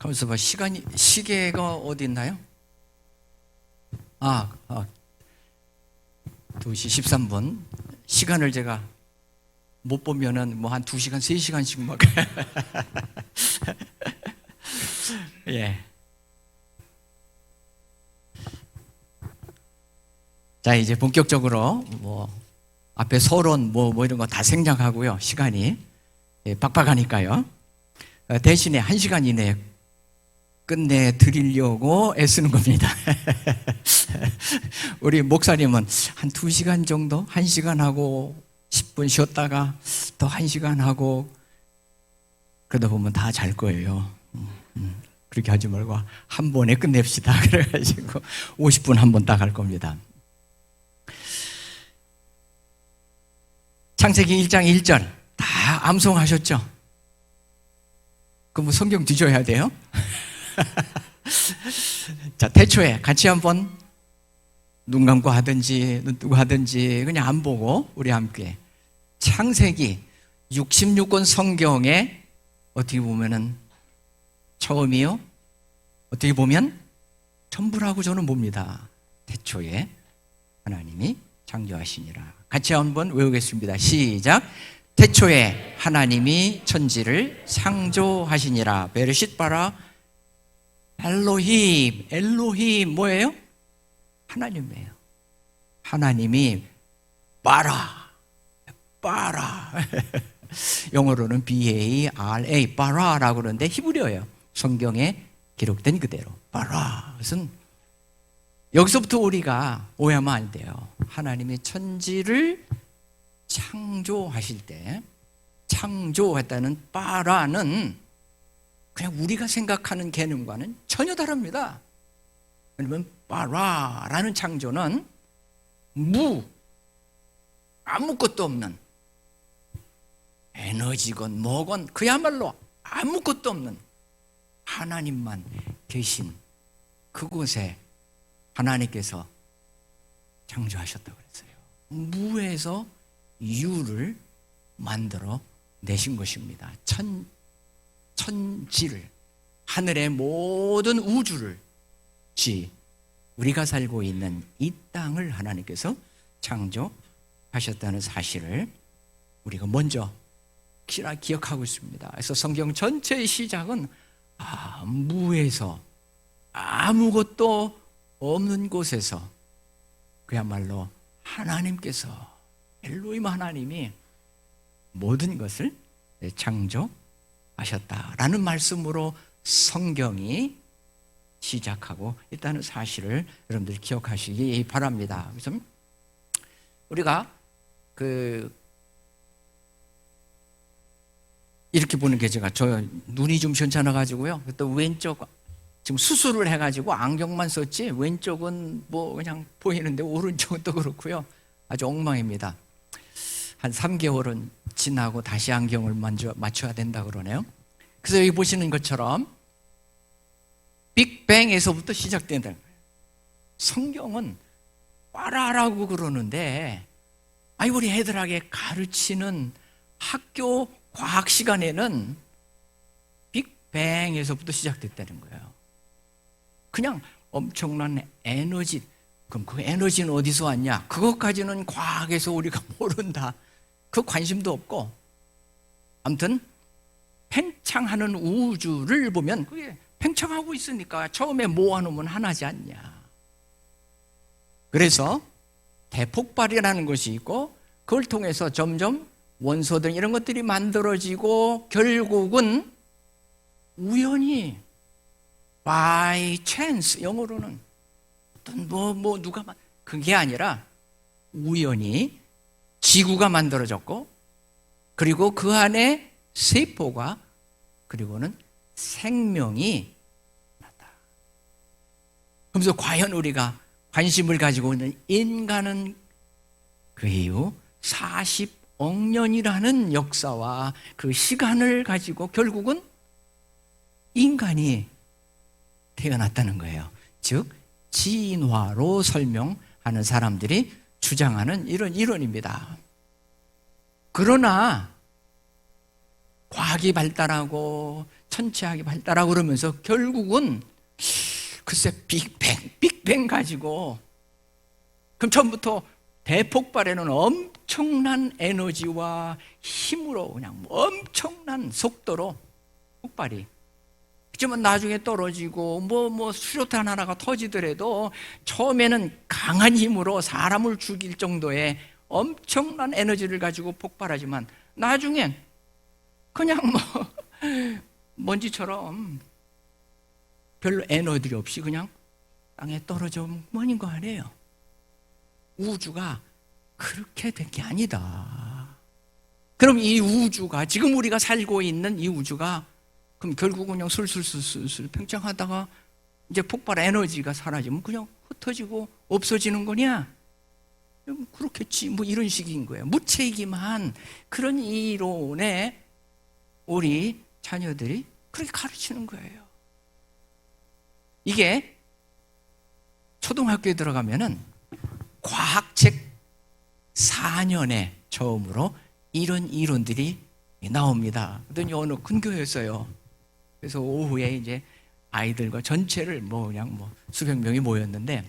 하면서 봐. 시계가 어디 있나요? 2시 13분. 시간을 제가 못 보면은 뭐 한 2시간, 3시간씩 막. 예. 자, 이제 본격적으로 뭐 앞에 서론 뭐 이런 거 다 생략하고요. 시간이 빡빡하니까요. 대신에 1시간 이내에 끝내 드리려고 애쓰는 겁니다. 우리 목사님은 한 2시간 정도, 1시간 하고 10분 쉬었다가 또 1시간 하고 그러다 보면 다 잘 거예요. 그렇게 하지 말고 한 번에 끝냅시다. 그래가지고 50분 한 번 딱 할 겁니다. 창세기 1장 1절 다 암송하셨죠? 그럼 뭐 성경 뒤져야 돼요? 자, 태초에 같이 한번 눈 감고 하든지 눈 뜨고 하든지 그냥 안 보고 우리 함께 창세기 66권 성경에 어떻게 보면은 처음이요? 어떻게 보면 전부라고 저는 봅니다. 태초에 하나님이 창조하시니라. 같이 한번 외우겠습니다. 시작. 태초에 하나님이 천지를 창조하시니라. 베르싯 바라 엘로힘 뭐예요? 하나님이에요. 하나님이 바라 영어로는 B-A-R-A 바라라고 그러는데 히브리어예요. 성경에 기록된 그대로 바라. 그것은 여기서부터 우리가 오해하면 안 돼요. 하나님이 천지를 창조하실 때 창조했다는 바라는 그냥 우리가 생각하는 개념과는 전혀 다릅니다. 왜냐면 바라라는 창조는 아무것도 없는 에너지건 뭐건 그야말로 아무것도 없는 하나님만 계신 그곳에 하나님께서 창조하셨다고 그랬어요. 무에서 유를 만들어 내신 것입니다. 천지를, 하늘의 모든 우주를, 우리가 살고 있는 이 땅을 하나님께서 창조하셨다는 사실을 우리가 먼저 기억하고 있습니다. 그래서 성경 전체의 시작은 무에서 아무것도 없는 곳에서 그야말로 하나님께서 엘로힘 하나님이 모든 것을 창조하셨다라는 말씀으로 성경이 시작하고 있다는 사실을 여러분들이 기억하시기 바랍니다. 그래서 우리가 이렇게 보는 게 제가 눈이 좀 시원찮아 가지고요. 또 왼쪽 지금 수술을 해가지고 안경만 썼지 왼쪽은 뭐 그냥 보이는데 오른쪽은 또 그렇고요. 아주 엉망입니다. 한 3개월은 지나고 다시 안경을 맞춰야 된다 그러네요. 그래서 여기 보시는 것처럼 빅뱅에서부터 시작된다. 성경은 빠라라고 그러는데 우리 애들에게 가르치는 학교 과학 시간에는 빅뱅에서부터 시작됐다는 거예요. 그냥 엄청난 에너지. 그럼 그 에너지는 어디서 왔냐? 그것까지는 과학에서 우리가 모른다. 그 관심도 없고. 아무튼 팽창하는 우주를 보면 그게 팽창하고 있으니까 처음에 모아놓으면 하나지 않냐. 그래서 대폭발이라는 것이 있고 그걸 통해서 점점 원소들 이런 것들이 만들어지고 결국은 우연히 by chance, 영어로는 어떤 누가 그게 아니라 우연히 지구가 만들어졌고 그리고 그 안에 세포가 그리고는 생명이 났다. 그래서 과연 우리가 관심을 가지고 있는 인간은 그 이후 40억 년이라는 역사와 그 시간을 가지고 결국은 인간이 태어났다는 거예요. 즉 진화로 설명하는 사람들이 주장하는 이런 이론입니다. 그러나 과학이 발달하고 천체학이 발달하고 그러면서 결국은 글쎄 빅뱅 가지고 그럼 처음부터 대폭발에는 엄청난 에너지와 힘으로 그냥 엄청난 속도로 폭발이, 그렇지만 나중에 떨어지고 뭐 수류탄 하나가 터지더라도 처음에는 강한 힘으로 사람을 죽일 정도의 엄청난 에너지를 가지고 폭발하지만 나중엔 그냥 먼지처럼 별로 에너지 없이 그냥 땅에 떨어져 버린 거 아니에요. 우주가 그렇게 된 게 아니다. 그럼 이 우주가, 지금 우리가 살고 있는 이 우주가 그럼 결국은 그냥 술술 팽창하다가 이제 폭발 에너지가 사라지면 그냥 흩어지고 없어지는 거냐? 그렇겠지. 뭐 이런 식인 거예요. 무책임한 그런 이론에 우리 자녀들이 그렇게 가르치는 거예요. 이게 초등학교에 들어가면은 과학책 4년에 처음으로 이런 이론들이 나옵니다. 그랬더니 어느 큰 교회였어요. 그래서 오후에 이제 아이들과 전체를 그냥 수백 명이 모였는데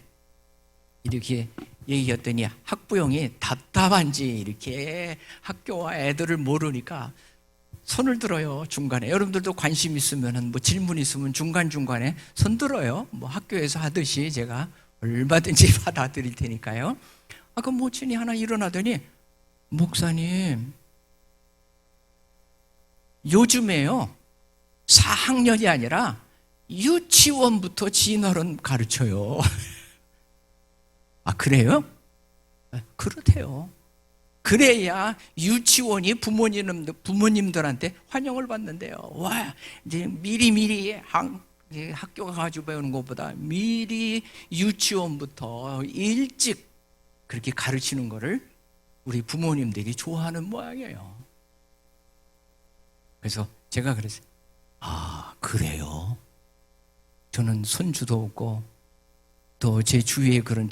이렇게 얘기했더니 학부형이 답답한지 이렇게 학교와 애들을 모르니까 손을 들어요. 중간에 여러분들도 관심 있으면 질문 있으면 중간중간에 손 들어요. 학교에서 하듯이 제가 얼마든지 받아드릴 테니까요. 그 모친이 하나 일어나더니 목사님, 요즘에요 4학년이 아니라 유치원부터 진화론 가르쳐요. 아, 그래요? 그렇대요. 그래야 유치원이 부모님들한테 환영을 받는데요. 와, 이제 미리 학교 가가지고 배우는 것보다 미리 유치원부터 일찍 그렇게 가르치는 거를 우리 부모님들이 좋아하는 모양이에요. 그래서 제가 그랬어요. 아, 그래요? 저는 손주도 없고 또 제 주위에 그런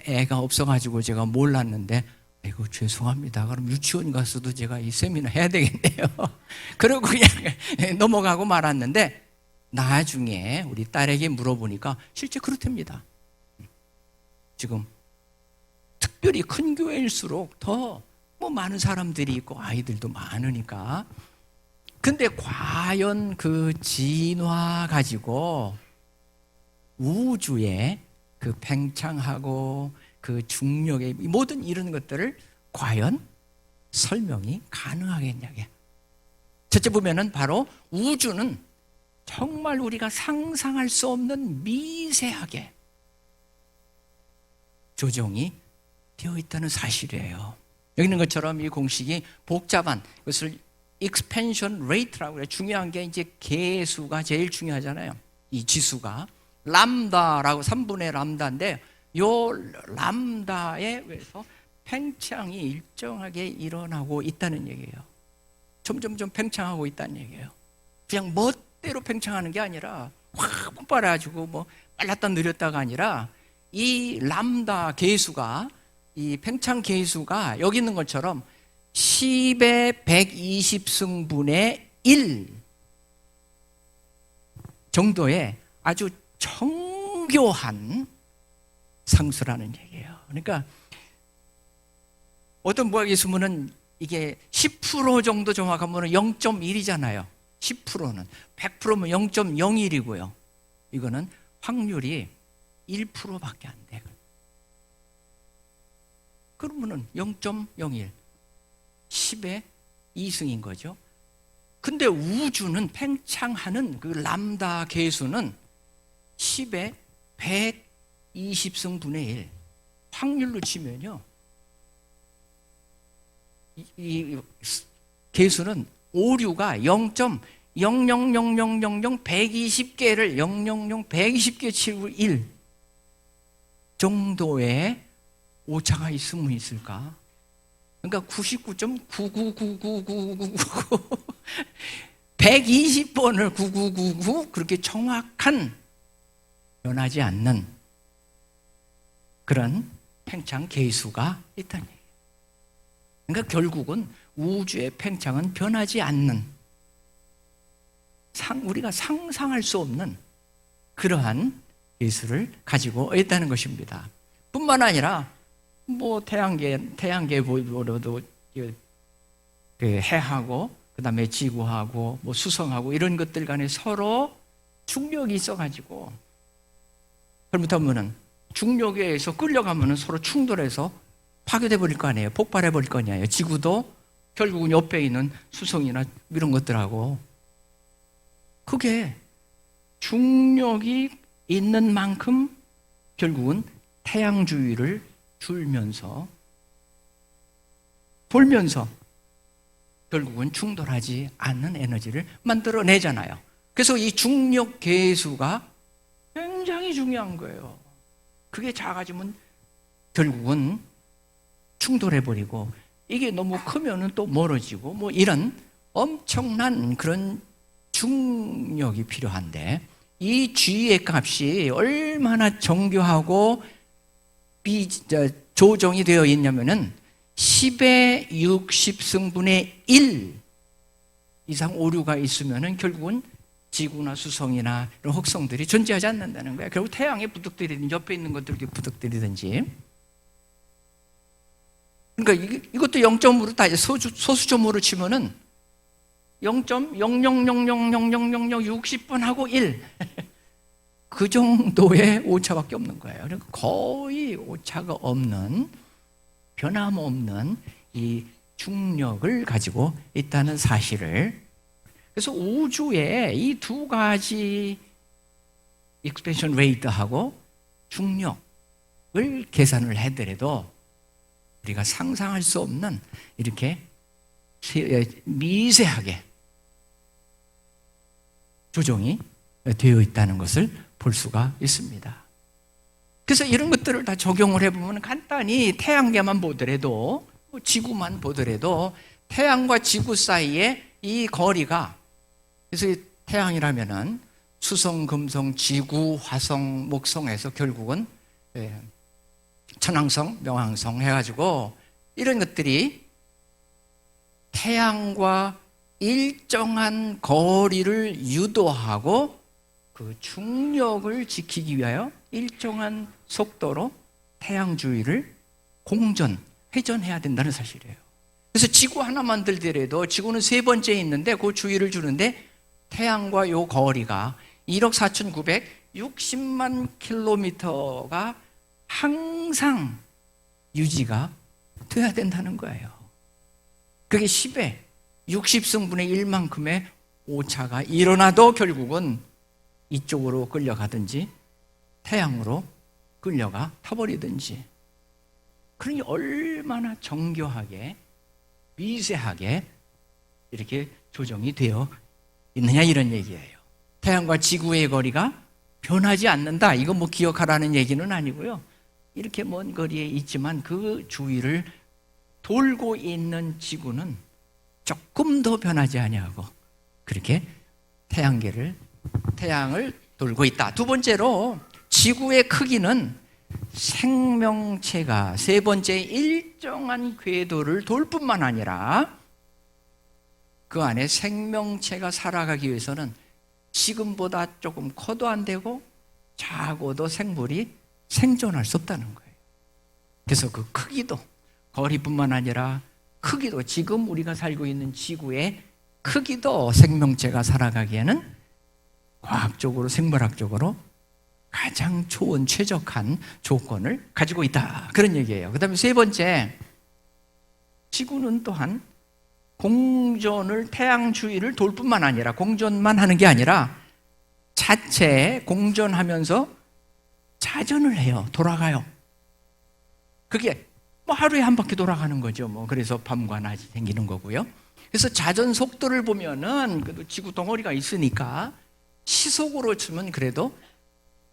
애가 없어가지고 제가 몰랐는데, 아이고 죄송합니다. 그럼 유치원 가서도 제가 이 세미나 해야 되겠네요. 그러고 그냥 넘어가고 말았는데 나중에 우리 딸에게 물어보니까 실제 그렇답니다. 지금 특별히 큰 교회일수록 더 많은 사람들이 있고 아이들도 많으니까. 근데 과연 그 진화 가지고 우주의 그 팽창하고 그 중력의 모든 이런 것들을 과연 설명이 가능하겠냐고요. 첫째 보면은 바로 우주는 정말 우리가 상상할 수 없는 미세하게 조정이 되어 있다는 사실이에요. 여기 있는 것처럼 이 공식이 복잡한 것을 expansion rate라고 해요. 중요한 게 이제 개수가 제일 중요하잖아요. 이 지수가 람다라고 3분의 람다인데 요 람다에 의해서 팽창이 일정하게 일어나고 있다는 얘기예요. 점점 팽창하고 있다는 얘기예요. 그냥 멋대로 팽창하는 게 아니라 확 폭발해가지고 빨랐다 느렸다가 아니라 이 람다 계수가, 이 팽창 계수가 여기 있는 것처럼 10의 120승분의 1 정도의 아주 정교한 상수라는 얘기예요. 그러니까 어떤 무학이 있으면은 이게 10% 정도 정확하면 0.1이잖아요. 10%는 100%면 0.01이고요. 이거는 확률이 1%밖에 안 돼. 그러면은 0.01 10의 2승인 거죠. 근데 우주는 팽창하는 그 람다 계수는 10의 120승분의 1 확률로 치면요, 이 계수는 오류가 0.000000 120개를 120개 치고 1 정도의 오차가 있으면 있을까? 그러니까 99.9999999 120번을 9999 그렇게 정확한 변하지 않는 그런 팽창 계수가 있다는 얘기예요. 그러니까 결국은 우주의 팽창은 변하지 않는 우리가 상상할 수 없는 그러한 예수를 가지고 있다는 것입니다. 뿐만 아니라 뭐 태양계보로도 해하고 그다음에 지구하고 뭐 수성하고 이런 것들 간에 서로 중력이 있어가지고 잘못하면은 중력에 의해서 끌려가면은 서로 충돌해서 파괴돼 버릴 거 아니에요. 폭발해 버릴 거 아니에요. 지구도 결국은 옆에 있는 수성이나 이런 것들하고 그게 중력이 있는 만큼 결국은 태양 주위를 돌면서 결국은 충돌하지 않는 에너지를 만들어내잖아요. 그래서 이 중력 계수가 굉장히 중요한 거예요. 그게 작아지면 결국은 충돌해버리고 이게 너무 크면은 또 멀어지고 뭐 이런 엄청난 그런 중력이 필요한데 이 G의 값이 얼마나 정교하고 조정이 되어 있냐면은 10의 60승분의 1 이상 오류가 있으면은 결국은 지구나 수성이나 이런 혹성들이 존재하지 않는다는 거야. 결국 태양에 부득들이든지 옆에 있는 것들이 부득들이든지. 그러니까 이것도 0점으로 다 소수점으로 치면은 0.00000060번 하고 1. 그 정도의 오차밖에 없는 거예요. 그러니까 거의 오차가 없는, 변함없는 이 중력을 가지고 있다는 사실을. 그래서 우주에 이 두 가지 익스펜션 레이트하고 중력을 계산을 해더라도 우리가 상상할 수 없는 이렇게 미세하게 조정이 되어 있다는 것을 볼 수가 있습니다. 그래서 이런 것들을 다 적용을 해보면 간단히 태양계만 보더라도 지구만 보더라도 태양과 지구 사이에 이 거리가, 그래서 태양이라면은 수성, 금성, 지구, 화성, 목성에서 결국은 천왕성, 명왕성 해가지고 이런 것들이 태양과 일정한 거리를 유도하고 그 중력을 지키기 위하여 일정한 속도로 태양 주위를 회전해야 된다는 사실이에요. 그래서 지구 하나만 들더라도 지구는 세 번째에 있는데 그 주위를 주는데 태양과 요 거리가 1억 4,960만 킬로미터가 항상 유지가 돼야 된다는 거예요. 그게 10의 60승분의 1만큼의 오차가 일어나도 결국은 이쪽으로 끌려가든지 태양으로 끌려가 타버리든지. 그러니 얼마나 정교하게 미세하게 이렇게 조정이 되어 있느냐 이런 얘기예요. 태양과 지구의 거리가 변하지 않는다. 이거 뭐 기억하라는 얘기는 아니고요. 이렇게 먼 거리에 있지만 그 주위를 돌고 있는 지구는 조금 더 변하지 아니하고 그렇게 태양을 돌고 있다. 두 번째로 지구의 크기는 생명체가 세 번째 일정한 궤도를 돌 뿐만 아니라 그 안에 생명체가 살아가기 위해서는 지금보다 조금 커도 안 되고 작아도 생물이 생존할 수 없다는 거예요. 그래서 그 크기도 거리뿐만 아니라 크기도 지금 우리가 살고 있는 지구의 크기도 생명체가 살아가기에는 과학적으로 생물학적으로 가장 좋은 최적한 조건을 가지고 있다. 그런 얘기예요. 그 다음에 세 번째, 지구는 또한 공전을 태양 주위를 돌 뿐만 아니라 공전만 하는 게 아니라 자체 공전하면서 자전을 해요. 돌아가요. 그게 뭐 하루에 한 바퀴 돌아가는 거죠. 뭐 그래서 밤과 낮이 생기는 거고요. 그래서 자전 속도를 보면은 그래도 지구 덩어리가 있으니까 시속으로 치면 그래도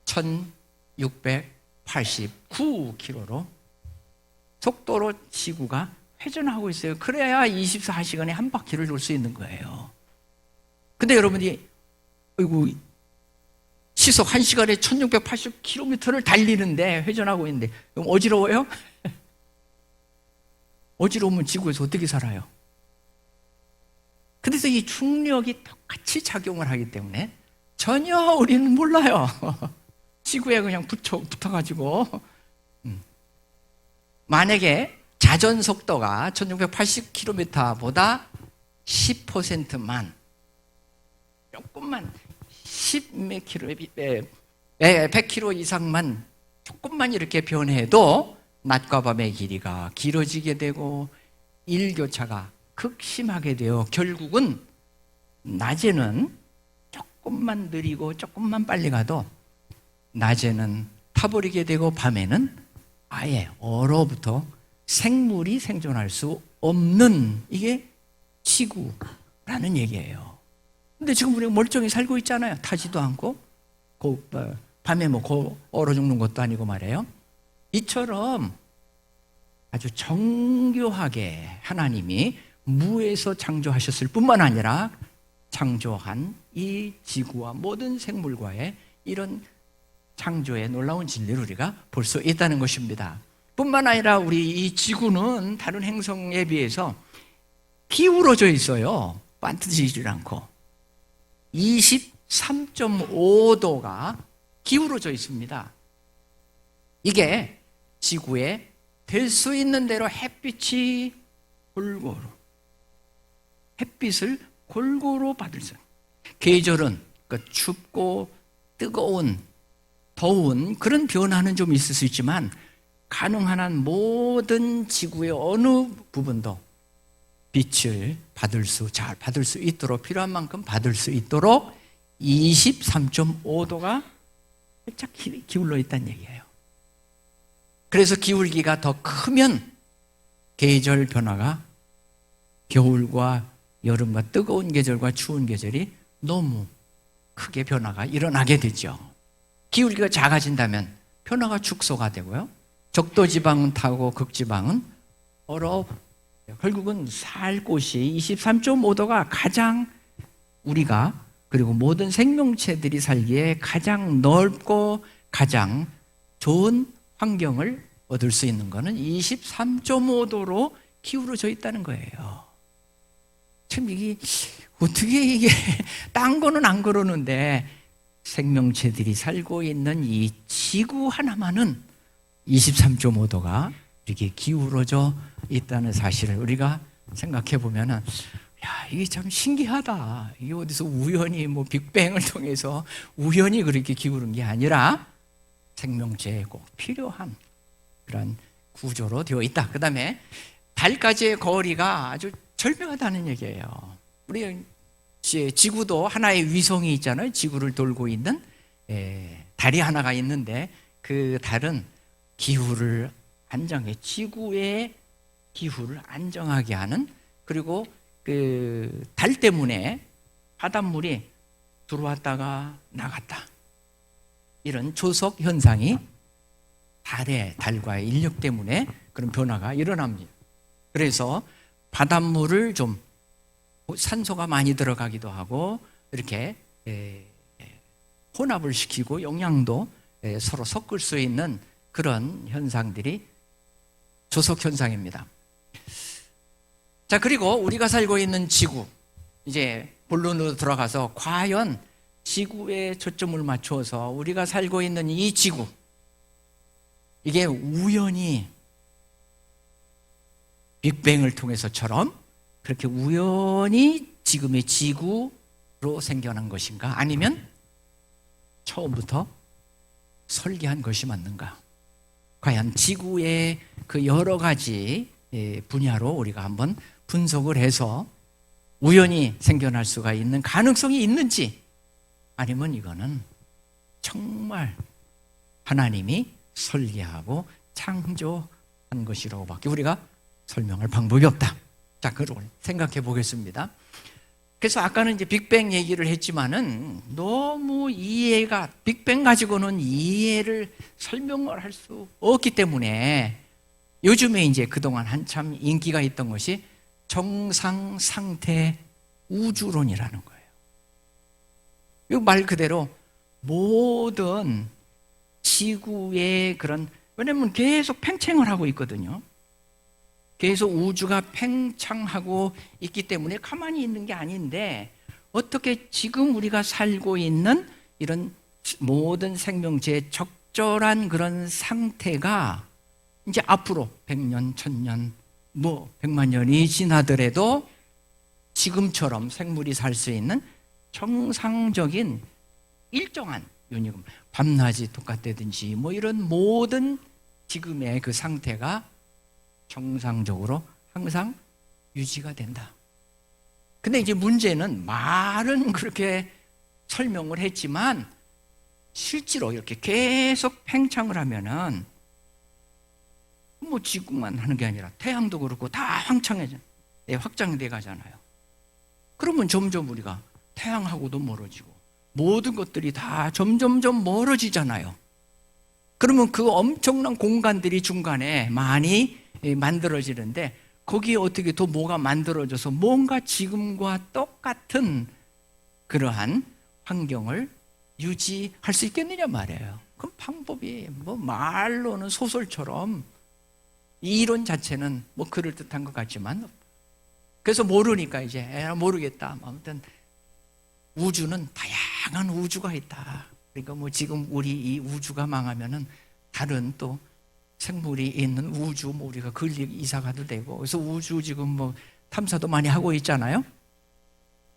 1689km로 속도로 지구가 회전하고 있어요. 그래야 24시간에 한 바퀴를 돌 수 있는 거예요. 근데 여러분이 아이고 시속 1시간에 1680km를 달리는데 회전하고 있는데 그럼 어지러워요? 어지러우면 지구에서 어떻게 살아요? 그래서 이 중력이 똑같이 작용을 하기 때문에 전혀 우리는 몰라요. 지구에 그냥 붙어가지고. 만약에 자전 속도가 1680km보다 10%만, 조금만, 10몇 킬로, 100km 이상만 조금만 이렇게 변해도 낮과 밤의 길이가 길어지게 되고 일교차가 극심하게 되어 결국은 낮에는 조금만 느리고 조금만 빨리 가도 낮에는 타버리게 되고 밤에는 아예 얼어붙어 생물이 생존할 수 없는, 이게 지구라는 얘기예요. 근데 지금 우리가 멀쩡히 살고 있잖아요. 타지도 않고 밤에 얼어 죽는 것도 아니고 말이에요. 이처럼 아주 정교하게 하나님이 무에서 창조하셨을 뿐만 아니라 창조한 이 지구와 모든 생물과의 이런 창조의 놀라운 진리를 우리가 볼 수 있다는 것입니다. 뿐만 아니라 우리 이 지구는 다른 행성에 비해서 기울어져 있어요. 반듯이질 않고 23.5도가 기울어져 있습니다. 이게 지구에 될 수 있는 대로 햇빛을 골고루 받을 수, 계절은 춥고 뜨거운 더운 그런 변화는 좀 있을 수 있지만 가능한 한 모든 지구의 어느 부분도 빛을 잘 받을 수 있도록, 필요한 만큼 받을 수 있도록 23.5도가 살짝 기울어 있다는 얘기예요. 그래서 기울기가 더 크면 계절 변화가, 겨울과 여름과 뜨거운 계절과 추운 계절이 너무 크게 변화가 일어나게 되죠. 기울기가 작아진다면 변화가 축소가 되고요. 적도지방은 타고 극지방은 결국은 살 곳이 23.5도가 가장 우리가, 그리고 모든 생명체들이 살기에 가장 넓고 가장 좋은 환경을 얻을 수 있는 것은 23.5도로 기울어져 있다는 거예요. 참 어떻게 딴 거는 안 그러는데 생명체들이 살고 있는 이 지구 하나만은 23.5도가 이렇게 기울어져 있다는 사실을 우리가 생각해 보면은, 야, 이게 참 신기하다. 이게 어디서 우연히 빅뱅을 통해서 우연히 그렇게 기울은 게 아니라 생명체에 꼭 필요한 그런 구조로 되어 있다. 그 다음에 달까지의 거리가 아주 절묘하다는 얘기예요. 우리 지구도 하나의 위성이 있잖아요. 지구를 돌고 있는 달이 하나가 있는데 그 달은 기후를 안정해, 지구의 기후를 안정하게 하는, 그리고 그 달 때문에 바닷물이 들어왔다가 나갔다, 이런 조석 현상이 달과의 인력 때문에 그런 변화가 일어납니다. 그래서 바닷물을 좀 산소가 많이 들어가기도 하고 이렇게 혼합을 시키고 영양도 서로 섞을 수 있는 그런 현상들이 조석 현상입니다. 자, 그리고 우리가 살고 있는 지구, 이제 본론으로 들어가서 과연 지구에 초점을 맞춰서 우리가 살고 있는 이 지구, 이게 우연히 빅뱅을 통해서처럼 그렇게 우연히 지금의 지구로 생겨난 것인가? 아니면 처음부터 설계한 것이 맞는가? 과연 지구의 그 여러 가지 분야로 우리가 한번 분석을 해서 우연히 생겨날 수가 있는 가능성이 있는지, 아니면 이거는 정말 하나님이 설계하고 창조한 것이라고밖에 우리가 설명할 방법이 없다. 자, 그걸 생각해 보겠습니다. 그래서 아까는 이제 빅뱅 얘기를 했지만은 너무 빅뱅 가지고는 이해를 설명을 할 수 없기 때문에 요즘에 이제 그동안 한참 인기가 있던 것이 정상 상태 우주론이라는 거예요. 이 말 그대로 모든 지구의 그런, 왜냐면 계속 팽창을 하고 있거든요. 계속 우주가 팽창하고 있기 때문에 가만히 있는 게 아닌데, 어떻게 지금 우리가 살고 있는 이런 모든 생명체의 적절한 그런 상태가 이제 앞으로 100년, 1000년, 뭐 100만 년이 지나더라도 지금처럼 생물이 살 수 있는 정상적인 일정한 유니금, 밤낮이 똑같다든지 뭐 이런 모든 지금의 그 상태가 정상적으로 항상 유지가 된다. 근데 이제 문제는 말은 그렇게 설명을 했지만 실제로 이렇게 계속 팽창을 하면은 뭐 지구만 하는 게 아니라 태양도 그렇고 다 확장돼 가잖아요. 그러면 점점 우리가 태양하고도 멀어지고 모든 것들이 다 점점점 멀어지잖아요. 그러면 그 엄청난 공간들이 중간에 많이 만들어지는데, 거기에 어떻게 또 뭐가 만들어져서 뭔가 지금과 똑같은 그러한 환경을 유지할 수 있겠느냐 말이에요. 그럼 방법이 뭐 말로는 소설처럼, 이 이론 자체는 뭐 그럴듯한 것 같지만, 그래서 모르니까 이제 모르겠다. 아무튼 우주는 다양한 우주가 있다. 그러니까 뭐 지금 우리 이 우주가 망하면은 다른 또 생물이 있는 우주, 뭐 우리가 그리 이사 가도 되고, 그래서 우주 지금 뭐 탐사도 많이 하고 있잖아요.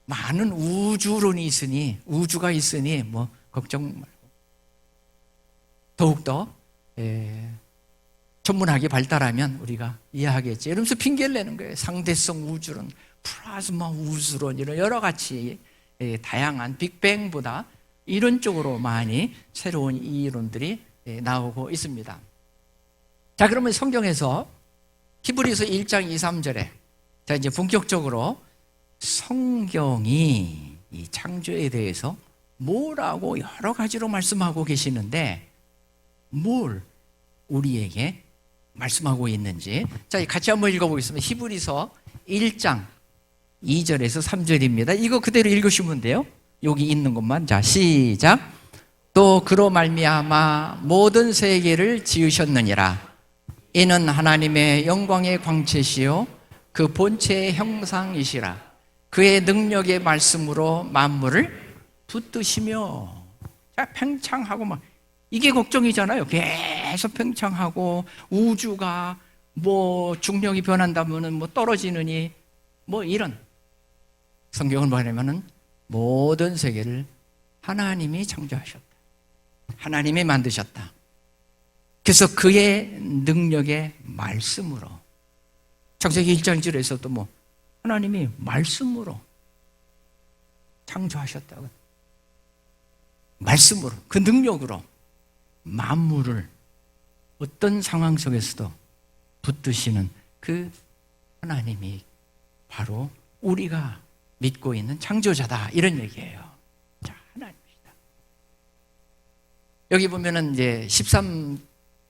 많은 우주론이 있으니, 우주가 있으니 뭐 걱정 말고 더욱더 천문학이 발달하면 우리가 이해하겠지 이러면서 핑계를 내는 거예요. 상대성 우주론, 플라즈마 우주론, 이런 여러 가지 다양한 빅뱅보다 이런 쪽으로 많이 새로운 이론들이 나오고 있습니다. 자, 그러면 성경에서 히브리서 1장 2, 3절에 자, 이제 본격적으로 성경이 이 창조에 대해서 뭐라고 여러 가지로 말씀하고 계시는데, 뭘 우리에게 말씀하고 있는지, 자, 같이 한번 읽어보겠습니다. 히브리서 1장 2절에서 3절입니다. 이거 그대로 읽으시면 돼요. 여기 있는 것만. 자, 시작. 또 그로 말미암아 모든 세계를 지으셨느니라. 이는 하나님의 영광의 광채시요 그 본체의 형상이시라. 그의 능력의 말씀으로 만물을 붙드시며. 자, 팽창하고 막 이게 걱정이잖아요. 계속 팽창하고 우주가 뭐 중력이 변한다면은 뭐 떨어지느니 뭐 이런. 성경을 말하면은 모든 세계를 하나님이 창조하셨다. 하나님이 만드셨다. 그래서 그의 능력의 말씀으로, 창세기 1장 1절에서도 뭐 하나님이 말씀으로 창조하셨다고. 말씀으로, 그 능력으로 만물을 어떤 상황 속에서도 붙드시는 그 하나님이 바로 우리가 믿고 있는 창조자다, 이런 얘기예요. 자, 하나님이시다. 여기 보면은 이제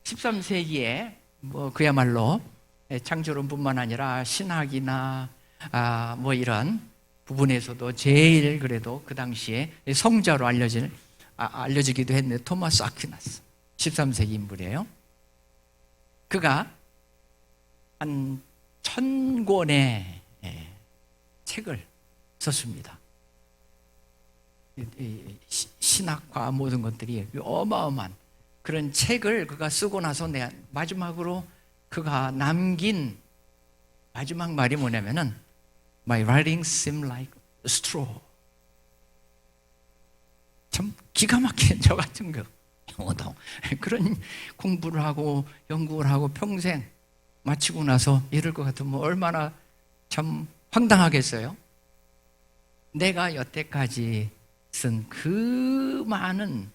13세기에 뭐 그야말로 창조론뿐만 아니라 신학이나 뭐 이런 부분에서도 제일 그래도 그 당시에 성자로 알려지기도 했는데, 토마스 아퀴나스, 13세기 인물이에요. 그가 한 1000권의 책을 썼습니다. 신학과 모든 것들이 어마어마한 그런 책을 그가 쓰고 나서 마지막으로 그가 남긴 마지막 말이 뭐냐면은 My writing seemed like straw. 참 기가 막힌 저 같은 거 영어도 그런 공부를 하고 연구를 하고 평생 마치고 나서 이럴 것 같으면 얼마나 참 황당하겠어요. 내가 여태까지 쓴 그 많은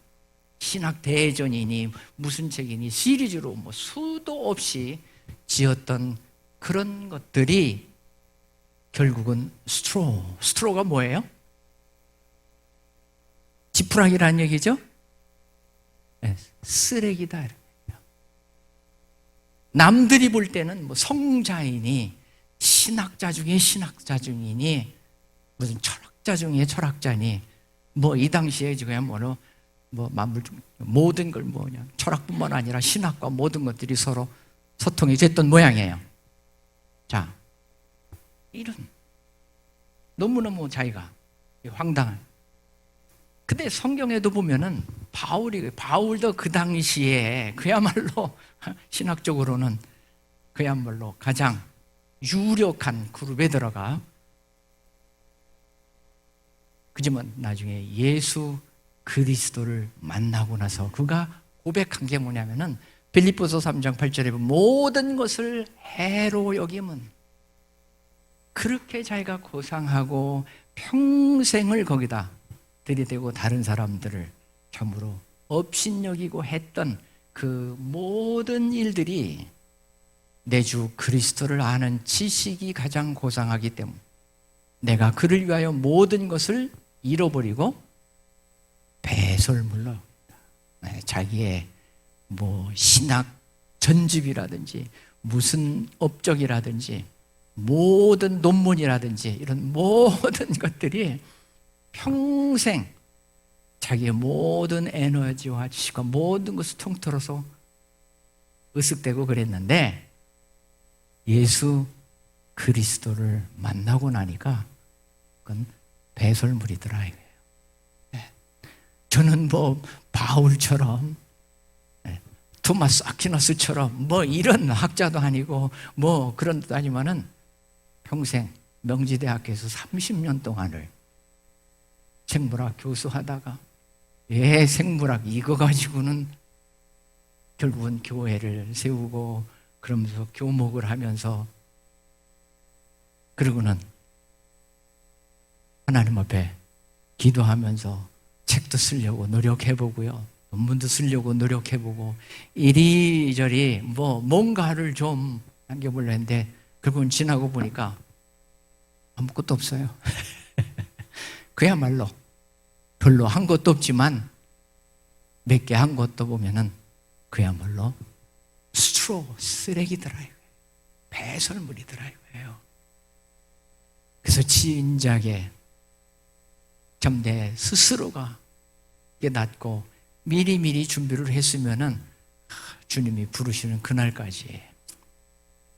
신학 대전이니 무슨 책이니 시리즈로 뭐 수도 없이 지었던 그런 것들이 결국은 스트로가 뭐예요? 지푸라기라는 얘기죠? 네, 쓰레기다. 남들이 볼 때는 뭐 성자이니 신학자 중에 신학자 중이니 무슨 철학자 중에 철학자니 뭐 이 당시에 지금 뭐 만물 중 모든 걸 뭐냐 철학뿐만 아니라 신학과 모든 것들이 서로 소통이 됐던 모양이에요. 자, 이런 너무너무 자기가 황당한. 근데 성경에도 보면은 바울도 그 당시에 그야말로 신학적으로는 그야말로 가장 유력한 그룹에 들어가, 그지만 나중에 예수 그리스도를 만나고 나서 그가 고백한 게 뭐냐면은 빌립보서 3장 8절에 보면 모든 것을 해로 여김은, 그렇게 자기가 고상하고 평생을 거기다 들이대고 다른 사람들을 참으로 업신여기고 했던 그 모든 일들이 내 주 그리스도를 아는 지식이 가장 고상하기 때문에 내가 그를 위하여 모든 것을 잃어버리고 배설물로 자기의 뭐 신학 전집이라든지 무슨 업적이라든지 모든 논문이라든지 이런 모든 것들이 평생 자기의 모든 에너지와 지식과 모든 것을 통틀어서 으쓱대고 그랬는데 예수 그리스도를 만나고 나니까 그건 배설물이더라 이거예요. 저는 뭐 바울처럼 토마스 아퀴나스처럼 뭐 이런 학자도 아니고 뭐 그런 것도 아니면은 평생 명지대학교에서 30년 동안을 생물학 교수하다가 생물학 이거 가지고는 결국은 교회를 세우고 그러면서 교목을 하면서 그러고는 하나님 앞에 기도하면서 책도 쓰려고 노력해보고요, 논문도 쓰려고 노력해보고 이리저리 뭐 뭔가를 좀 남겨보려 했는데 결국은 지나고 보니까 아무것도 없어요. 그야말로 별로 한 것도 없지만 몇 개 한 것도 보면은 그야말로 쓰레기더라 이거예요. 배설물이더라 이거예요. 그래서 진작에 참 내 스스로가 깨닫고 미리미리 준비를 했으면은 주님이 부르시는 그날까지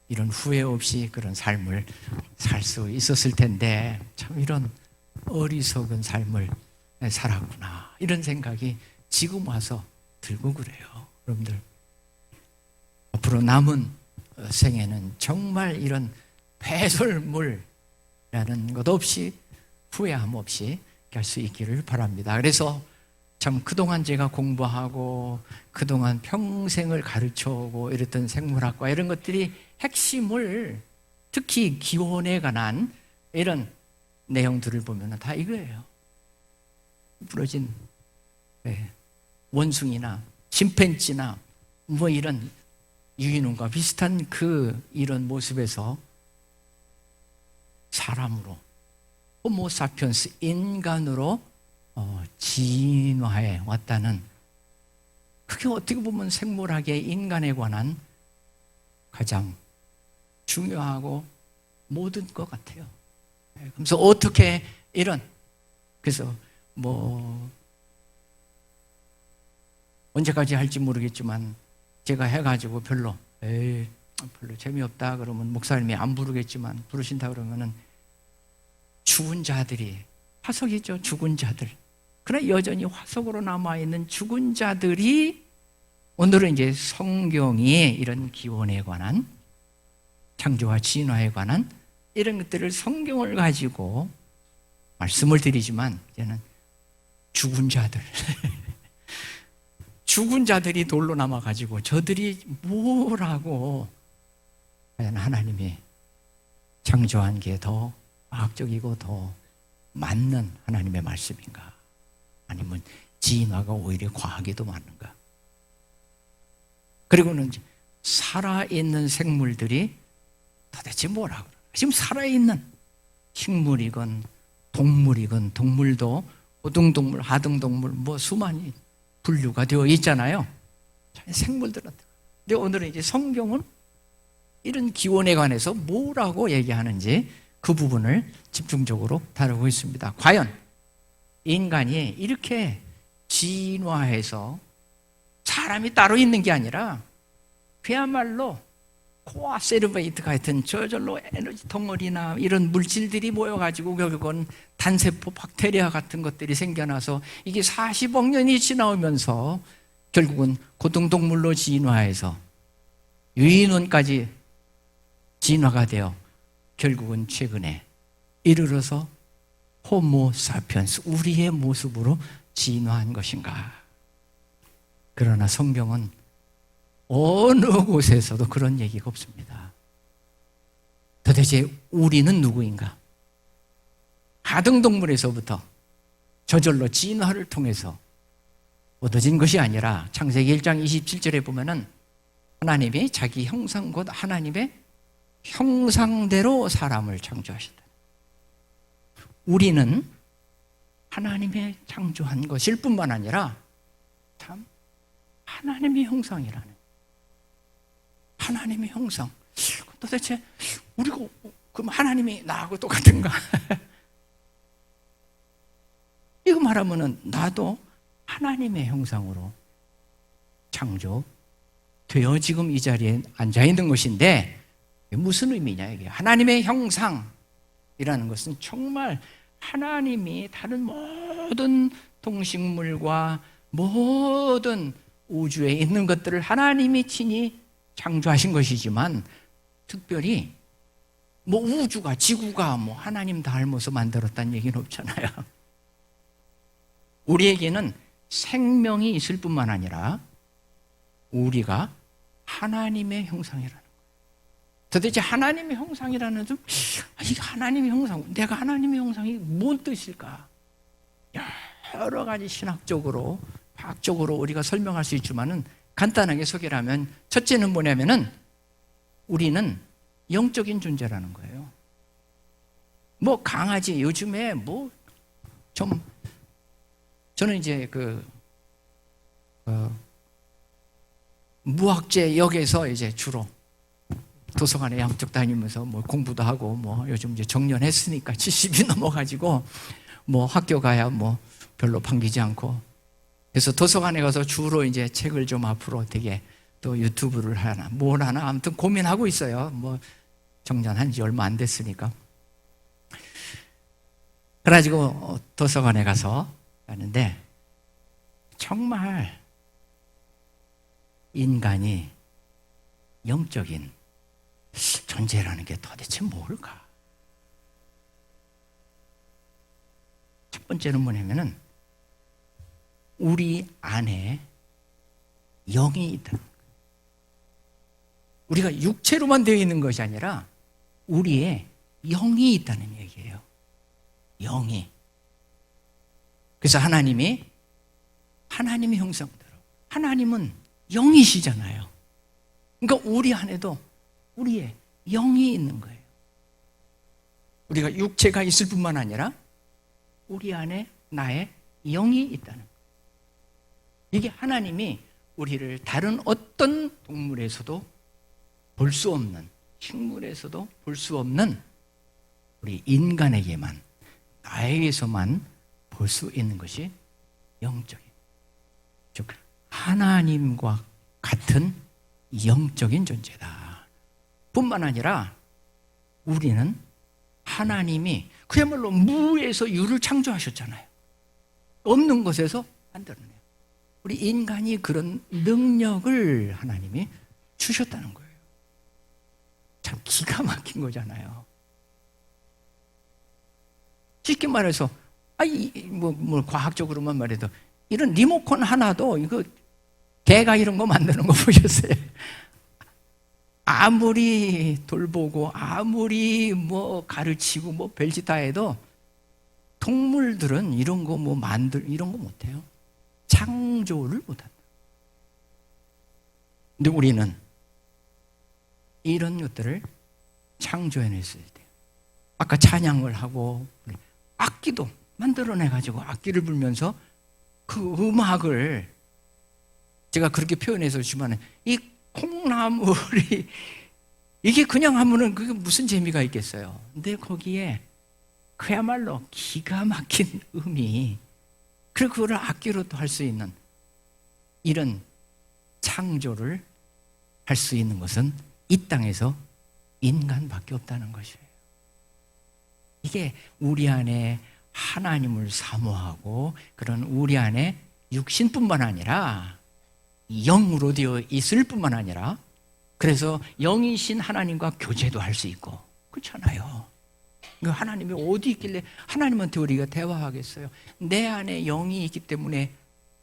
이런 후회 없이 그런 삶을 살 수 있었을 텐데 참 이런 어리석은 삶을 살았구나 이런 생각이 지금 와서 들고 그래요. 여러분들 앞으로 남은 생에는 정말 이런 배설물이라는 것 없이 후회함 없이 갈 수 있기를 바랍니다. 그래서 참 그동안 제가 공부하고 그동안 평생을 가르쳐오고 이랬던 생물학과 이런 것들이 핵심을 특히 기원에 관한 이런 내용들을 보면 다 이거예요. 부러진 원숭이나 침팬지나 뭐 이런 유인원과 비슷한 이런 모습에서 사람으로 호모사피언스 인간으로 진화해 왔다는, 그게 어떻게 보면 생물학의 인간에 관한 가장 중요하고 모든 것 같아요. 그래서 어떻게 그래서 뭐 언제까지 할지 모르겠지만 제가 해가지고 별로 재미없다 그러면 목사님이 안 부르겠지만 부르신다 그러면은 죽은 자들이 화석이죠. 죽은 자들. 그러나 여전히 화석으로 남아있는 죽은 자들이 오늘은 이제 성경이 이런 기원에 관한 창조와 진화에 관한 이런 것들을 성경을 가지고 말씀을 드리지만 이제는 죽은 자들 죽은 자들이 돌로 남아가지고 저들이 뭐라고 과연 하나님이 창조한 게 더 과학적이고 더 맞는 하나님의 말씀인가? 아니면 진화가 오히려 과학이 더 맞는가? 그리고는 살아있는 생물들이 도대체 뭐라고 그래요? 지금 살아있는 식물이건 동물이건 동물도 고등동물, 하등동물 뭐 수많이 분류가 되어 있잖아요. 생물들한테. 근데 오늘은 이제 성경은 이런 기원에 관해서 뭐라고 얘기하는지 그 부분을 집중적으로 다루고 있습니다. 과연 인간이 이렇게 진화해서 사람이 따로 있는 게 아니라 그야말로 코아 세르베이트 같은 저절로 에너지 덩어리나 이런 물질들이 모여가지고 결국은 단세포 박테리아 같은 것들이 생겨나서 이게 40억 년이 지나오면서 결국은 고등동물로 진화해서 유인원까지 진화가 되어 결국은 최근에 이르러서 호모 사피엔스, 우리의 모습으로 진화한 것인가? 그러나 성경은 어느 곳에서도 그런 얘기가 없습니다. 도대체 우리는 누구인가? 하등동물에서부터 저절로 진화를 통해서 얻어진 것이 아니라 창세기 1장 27절에 보면은 하나님이 자기 형상 곧 하나님의 형상대로 사람을 창조하셨다. 우리는 하나님의 창조한 것일 뿐만 아니라 참 하나님의 형상이라는, 하나님의 형상. 도대체 우리가 그럼 하나님이 나하고 똑같은가? 이거 말하면은 나도 하나님의 형상으로 창조되어 지금 이 자리에 앉아 있는 것인데, 무슨 의미냐 이게? 하나님의 형상이라는 것은 정말 하나님이 다른 모든 동식물과 모든 우주에 있는 것들을 하나님이 친히 창조하신 것이지만, 특별히 뭐 우주가, 지구가 뭐 하나님 닮아서 만들었다는 얘기는 없잖아요. 우리에게는 생명이 있을 뿐만 아니라 우리가 하나님의 형상이라는 거예요. 도대체 하나님의 형상이라는 좀, 이게 하나님의 형상, 내가 하나님의 형상이 뭔 뜻일까? 여러 가지 신학적으로, 과학적으로 우리가 설명할 수 있지만은 간단하게 소개를 하면, 첫째는 뭐냐면은 우리는 영적인 존재라는 거예요. 뭐 강아지, 요즘에 뭐 좀, 저는 이제 무학재 역에서 이제 주로 도서관에 양쪽 다니면서 뭐 공부도 하고, 뭐 요즘 이제 정년했으니까 70이 넘어가지고 뭐 학교 가야 뭐 별로 반기지 않고, 그래서 도서관에 가서 주로 이제 책을 좀 앞으로 어떻게 또 유튜브를 하나 뭘 하나 아무튼 고민하고 있어요. 뭐 정년한 지 얼마 안 됐으니까. 그래가지고 도서관에 가서 하는데, 정말 인간이 영적인 존재라는 게 도대체 뭘까? 첫 번째는 뭐냐면은 우리 안에 영이 있다. 우리가 육체로만 되어 있는 것이 아니라 우리의 영이 있다는 얘기예요. 영이. 그래서 하나님의 형상대로, 하나님은 영이시잖아요. 그러니까 우리 안에도 우리의 영이 있는 거예요. 우리가 육체가 있을 뿐만 아니라 우리 안에 나의 영이 있다는 거예요. 이게 하나님이 우리를 다른 어떤 동물에서도 볼 수 없는, 식물에서도 볼 수 없는 우리 인간에게만, 나에게서만 볼 수 있는 것이 영적인, 즉 하나님과 같은 영적인 존재다. 뿐만 아니라 우리는 하나님이 그야말로 무에서 유를 창조하셨잖아요. 없는 것에서 만들어내요. 우리 인간이 그런 능력을 하나님이 주셨다는 거예요. 참 기가 막힌 거잖아요. 쉽게 말해서, 뭐 과학적으로만 말해도 이런 리모컨 하나도 이거 개가 이런 거 만드는 거 보셨어요? 아무리 돌보고 아무리 뭐 가르치고 뭐 별짓 다 해도 동물들은 이런 거 뭐 이런 거 못해요. 창조를 못한다. 근데 우리는 이런 것들을 창조해냈을 때, 아까 찬양을 하고 악기도 만들어내가지고 악기를 불면서 그 음악을 제가 그렇게 표현해서 주면은, 이 콩나물이 이게 그냥 하면은 그게 무슨 재미가 있겠어요. 근데 거기에 그야말로 기가 막힌 음이, 그리고 그거를 악기로도 할 수 있는 이런 창조를 할 수 있는 것은 이 땅에서 인간밖에 없다는 것이에요. 이게 우리 안에 하나님을 사모하고 그런 우리 안에 육신뿐만 아니라 영으로 되어 있을 뿐만 아니라 그래서 영이신 하나님과 교제도 할 수 있고 그렇잖아요. 하나님이 어디 있길래 하나님한테 우리가 대화하겠어요? 내 안에 영이 있기 때문에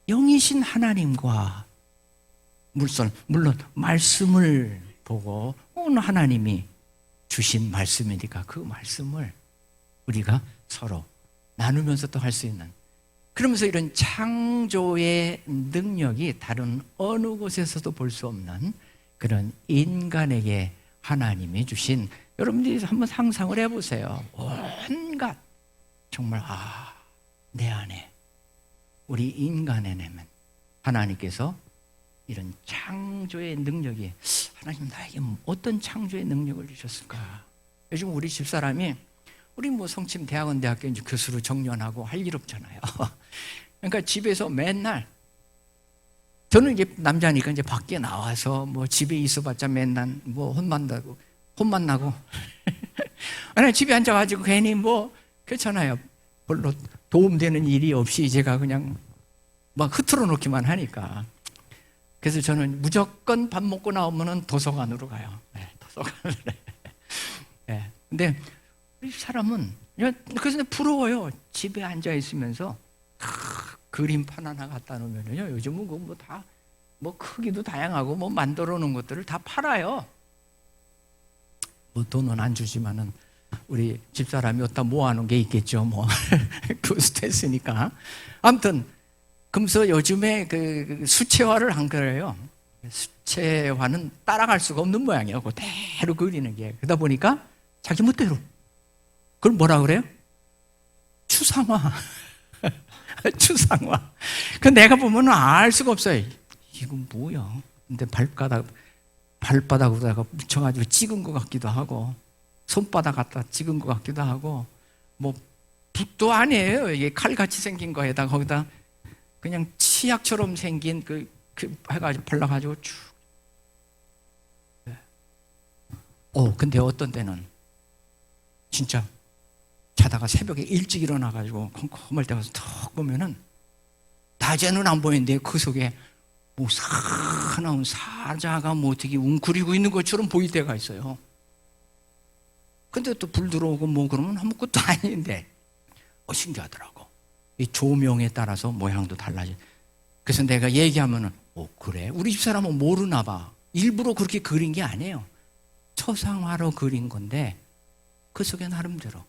영이신 하나님과 물론 말씀을 보고 오늘 하나님이 주신 말씀이니까 그 말씀을 우리가 서로 나누면서 또 할 수 있는 그러면서 이런 창조의 능력이 다른 어느 곳에서도 볼 수 없는 그런 인간에게 하나님이 주신 여러분들이 한번 상상을 해보세요. 온갖 정말 내 안에 우리 인간에는 하나님께서 이런 창조의 능력이 하나님 나에게 어떤 창조의 능력을 주셨을까? 요즘 우리 집사람이 우리 성침 대학원 대학교 이제 교수로 정년하고 할 일 없잖아요. 그러니까 집에서 맨날 저는 이제 남자니까 이제 밖에 나와서 집에 있어봤자 맨날 혼만 나고 아니 집에 앉아가지고 괜히 그렇잖아요. 별로 도움되는 일이 없이 제가 그냥 막 흐트러 놓기만 하니까 그래서 저는 무조건 밥 먹고 나오면은 도서관으로 가요. 네, 도서관으로. 네. 근데 이 사람은 그래서 부러워요. 집에 앉아 있으면서 그림판 하나 갖다 놓으면요. 요즘은 다 크기도 다양하고 만들어 놓은 것들을 다 팔아요. 돈은 안 주지만은 우리 집사람이 어디다 모아놓은 게 있겠죠. 교수 됐으니까. 아무튼 그러면서 요즘에 그 수채화를 한 거예요. 수채화는 따라갈 수가 없는 모양이에요. 그대로 그리는 게. 그러다 보니까 자기 멋대로. 그걸 뭐라 그래요? 추상화. 추상화. 그 내가 보면 알 수가 없어요. 이건 뭐야? 근데 발바닥으로다가 묻혀가지고 찍은 것 같기도 하고, 손바닥 갖다 찍은 것 같기도 하고, 붓도 아니에요. 이게 칼같이 생긴 거에다 거기다 그냥 치약처럼 생긴 해가지고 발라가지고 쭉. 근데 어떤 때는 진짜 자다가 새벽에 일찍 일어나가지고 컴컴할 때 가서 턱 보면은 낮에는 안 보이는데 그 속에 사나운 사자가 어떻게 웅크리고 있는 것처럼 보일 때가 있어요. 근데 또 불 들어오고 그러면 아무것도 아닌데 신기하더라고. 이 조명에 따라서 모양도 달라져. 그래서 내가 얘기하면은 그래? 우리 집사람은 모르나 봐. 일부러 그렇게 그린 게 아니에요. 초상화로 그린 건데 그 속에 나름대로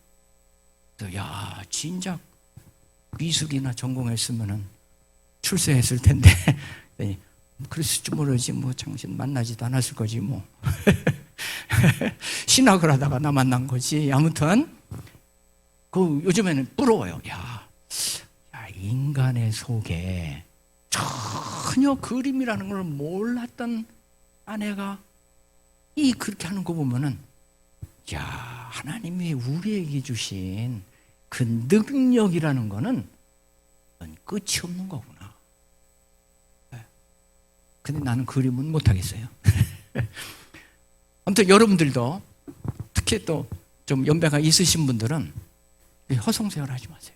야 진작 미술이나 전공했으면은 출세했을 텐데 그랬을지 모르지 당신 만나지도 않았을 거지 신학을 하다가 나 만난 거지. 아무튼 요즘에는 부러워요. 야 인간의 속에 전혀 그림이라는 걸 몰랐던 아내가 그렇게 하는 거 보면은 하나님이 우리에게 주신 그 능력이라는 거는 끝이 없는 거구나. 근데 나는 그림은 못하겠어요. 아무튼 여러분들도 특히 또 좀 연배가 있으신 분들은 허송세월 하지 마세요.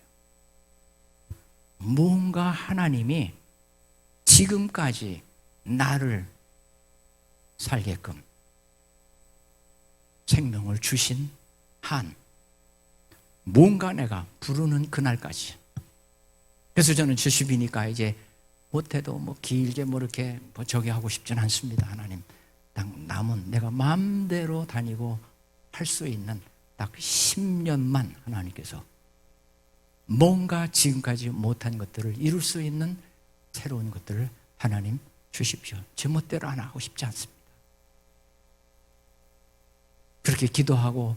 뭔가 하나님이 지금까지 나를 살게끔 생명을 주신 한 뭔가 내가 부르는 그날까지. 그래서 저는 70이니까 이제 못해도 길게 이렇게 저기 하고 싶진 않습니다. 하나님 남은 내가 마음대로 다니고 할 수 있는 딱 10년만 하나님께서 뭔가 지금까지 못한 것들을 이룰 수 있는 새로운 것들을 하나님 주십시오. 제 멋대로 안 하고 싶지 않습니다. 그렇게 기도하고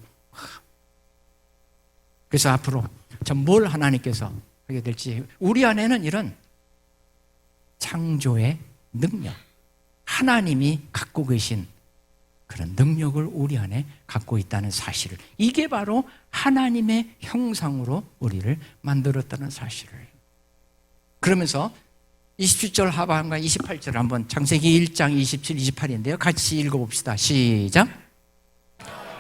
그래서 앞으로 참 뭘 하나님께서 하게 될지 우리 안에는 이런 창조의 능력 하나님이 갖고 계신 그런 능력을 우리 안에 갖고 있다는 사실을 이게 바로 하나님의 형상으로 우리를 만들었다는 사실을 그러면서 27절 하반과 28절 한번 창세기 1장 27, 28인데요. 같이 읽어봅시다. 시작.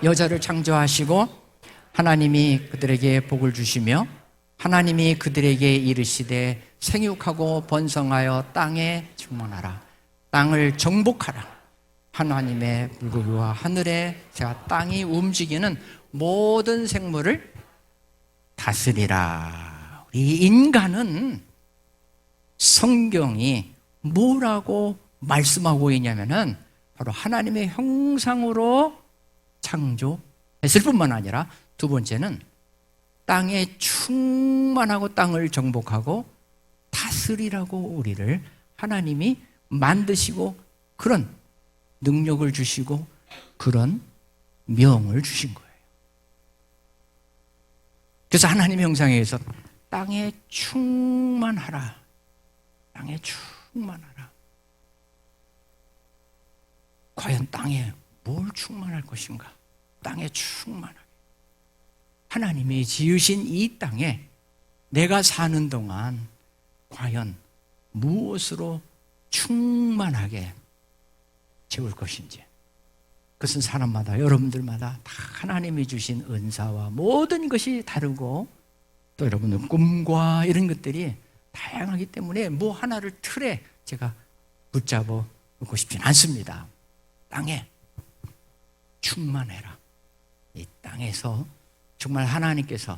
여자를 창조하시고 하나님이 그들에게 복을 주시며 하나님이 그들에게 이르시되 생육하고 번성하여 땅에 충만하라. 땅을 정복하라. 하나님의 물고기와 하늘의 새와 땅이 움직이는 모든 생물을 다스리라. 우리 인간은 성경이 뭐라고 말씀하고 있냐면은 바로 하나님의 형상으로 창조했을 뿐만 아니라 두 번째는 땅에 충만하고 땅을 정복하고 다스리라고 우리를 하나님이 만드시고 그런 능력을 주시고 그런 명을 주신 거예요. 그래서 하나님의 형상에 의해서 땅에 충만하라. 땅에 충만하라. 과연 땅에 뭘 충만할 것인가? 땅에 충만하게. 하나님이 지으신 이 땅에 내가 사는 동안 과연 무엇으로 충만하게 채울 것인지. 그것은 사람마다, 여러분들마다 다 하나님이 주신 은사와 모든 것이 다르고 또 여러분의 꿈과 이런 것들이 다양하기 때문에 뭐 하나를 틀에 제가 붙잡아 놓고 싶진 않습니다. 땅에 충만해라. 이 땅에서 정말 하나님께서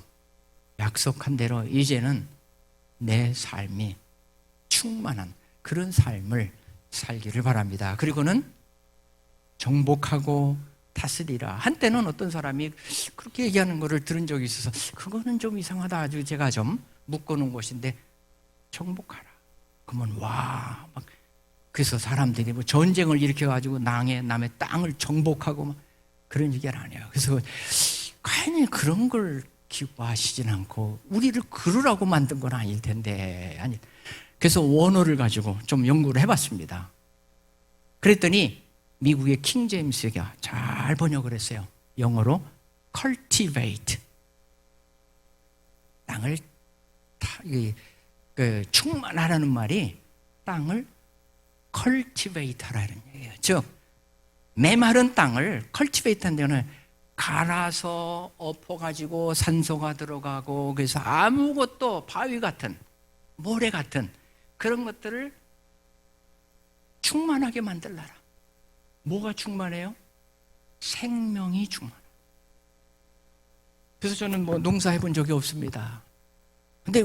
약속한 대로 이제는 내 삶이 충만한 그런 삶을 살기를 바랍니다. 그리고는 정복하고 다스리라. 한때는 어떤 사람이 그렇게 얘기하는 것을 들은 적이 있어서 그거는 좀 이상하다. 아주 제가 좀 묶어놓은 것인데 정복하라. 그러면 와, 막 그래서 사람들이 뭐 전쟁을 일으켜가지고 남의 땅을 정복하고 막 그런 얘기를 안 해요. 그래서 과연 그런 걸 기뻐하시진 않고 우리를 그러라고 만든 건 아닐 텐데. 아니. 그래서 원어를 가지고 좀 연구를 해봤습니다. 그랬더니 미국의 킹 제임스가 잘 번역을 했어요. 영어로 cultivate. 땅을 충만하라는 말이 땅을 cultivate 하라는 얘기예요. 즉 메마른 땅을 cultivate 하는 데는 갈아서 엎어가지고 산소가 들어가고 그래서 아무것도 바위 같은 모래 같은 그런 것들을 충만하게 만들라라. 뭐가 충만해요? 생명이 충만해요. 그래서 저는 뭐 농사해 본 적이 없습니다. 근데